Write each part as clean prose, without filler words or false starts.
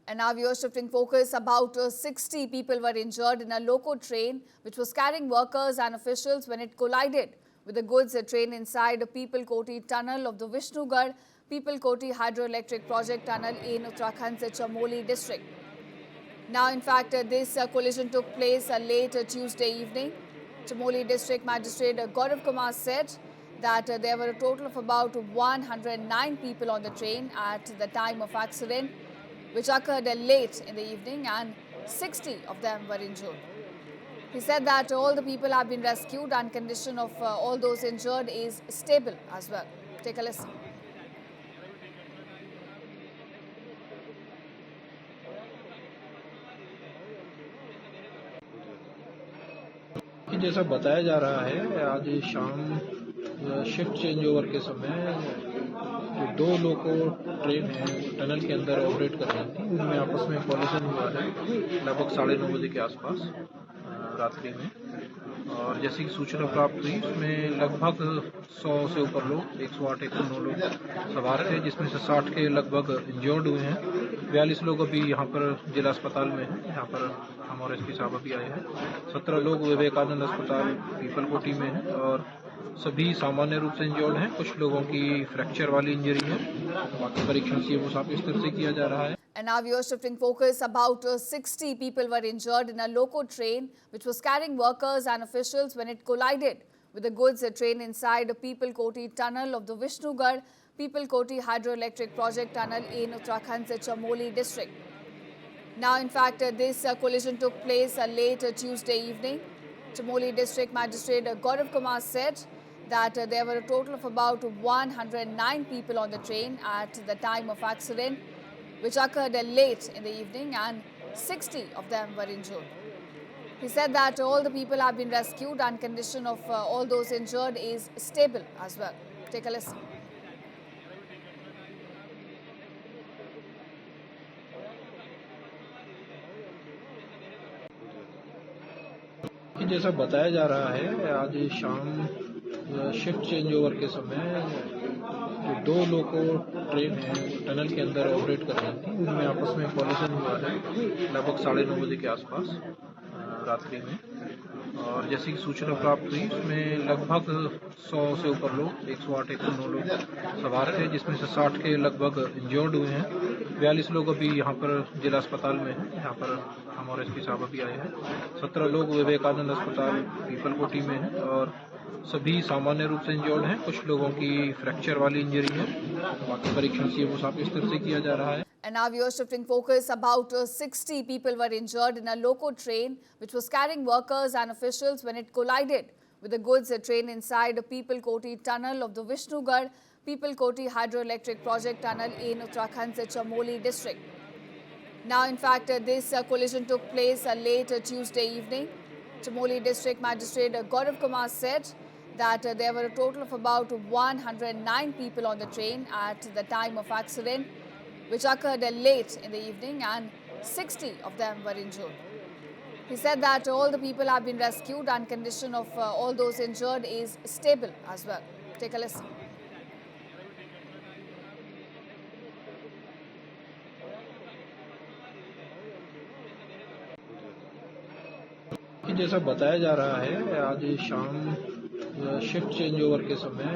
And now we are shifting focus. About 60 people were injured in a loco train which was carrying workers and officials when it collided with a goods train inside a People Koti tunnel of the Vishnugarh People Koti hydroelectric project tunnel in Uttarakhand's Chamoli district. Now, in fact, this collision took place late Tuesday evening. Chamoli district magistrate Gaurav Kumar said that there were a total of about 109 people on the train at the time of accident, which occurred late in the evening, and 60 of them were injured. He said that all the people have been rescued and condition of all those injured is stable as well. Take a listen. जैसा बताया जा रहा है, आज शाम shift change over के समय जो दो लोको ट्रेन है टनल के अंदर ऑपरेट कर रही थी, उनमें आपस में कॉलिजन हुआ है लगभग 9:30 बजे के आसपास रात्रि में। और जैसी कि सूचना प्राप्त हुई, उसमें लगभग 100 से ऊपर लोग 108-109 लोग सवार थे, जिसमें से 60 के लगभग इंजर्ड हुए हैं। 42 लोग अभी यहाँ पर जिला अस्पताल में हैं। यहाँ पर हम और एसपी साहब अभी आए हैं। 17 लोग विवेकानंद अस्पताल पीपल कोटी में हैं और सभी सामान्य रूप से इंजर्ड हैं। कुछ लोगों की फ्रैक्चर वाली इंजरी है। बाकी परीक्षण सीएमओ साहब के स्तर से किया जा रहा है। And now we are shifting focus. About 60 people were injured in a loco train which was carrying workers and officials when it collided with a goods train inside a People Koti tunnel of the Vishnugarh People Koti hydroelectric project tunnel in Uttarakhand's Chamoli district. Now, in fact, this collision took place late Tuesday evening. Chamoli district magistrate Gaurav Kumar said that there were a total of about 109 people on the train at the time of accident, which occurred late in the evening, and 60 of them were injured. He said that all the people have been rescued and condition of all those injured is stable as well. Take a listen. जैसा बताया जा रहा है, आज शाम shift change over के समय जो दो लोको ट्रेन है टनल के अंदर ऑपरेट कर रही थी, उनमें आपस में कॉलिजन हुआ है लगभग 9:30 बजे के आसपास रात्रि में। और जैसी कि सूचना प्राप्त हुई, उसमें लगभग 100 से ऊपर लोग 108-109 लोग सवार थे, जिसमें से 60 के लगभग इंजर्ड हुए हैं। 42 लोग अभी यहाँ पर जिला अस्पताल में हैं। यहाँ पर हम और एसपी साहब अभी आए हैं। 17 लोग विवेकानंद अस्पताल पीपल कोटी में हैं और सभी सामान्य रूप से इंजर्ड हैं। कुछ लोगों की फ्रैक्चर वाली इंजरी है। बाकी परीक्षण सीएमओ साहब के स्तर से किया जा रहा है। And now we are shifting focus. About 60 people were injured in a loco train which was carrying workers and officials when it collided with a goods train inside a People Koti tunnel of the Vishnugarh People Koti hydroelectric project tunnel in Uttarakhand's Chamoli district. Now, in fact, this collision took place late Tuesday evening. Chamoli district magistrate Gaurav Kumar said that there were a total of about 109 people on the train at the time of accident, which occurred late in the evening, and 60 of them were injured. He said that all the people have been rescued and condition of all those injured is stable as well. Take a listen. जैसा बताया जा रहा है, आज शाम shift change over के समय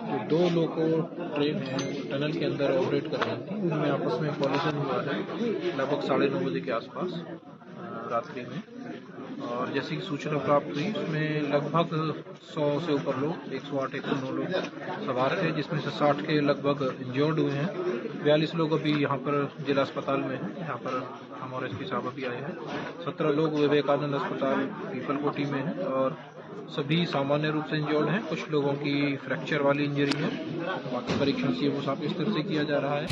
जो दो लोको ट्रेन है टनल के अंदर ऑपरेट कर रही थी, उनमें आपस में कॉलिजन हुआ है लगभग 9:30 बजे के आसपास रात्रि में। और जैसी कि सूचना प्राप्त हुई, उसमें लगभग 100 से ऊपर लोग 108-109 लोग सवार थे, जिसमें से 60 के लगभग इंजर्ड हुए हैं। 42 लोग अभी यहाँ पर जिला अस्पताल में हैं। यहाँ पर हम और एसपी साहब अभी आए हैं। 17 लोग विवेकानंद अस्पताल पीपल कोटी में हैं और सभी सामान्य रूप से इंजर्ड हैं। कुछ लोगों की फ्रैक्चर वाली इंजरी है। बाकी परीक्षण सीएमओ साहब के स्तर से किया जा रहा है।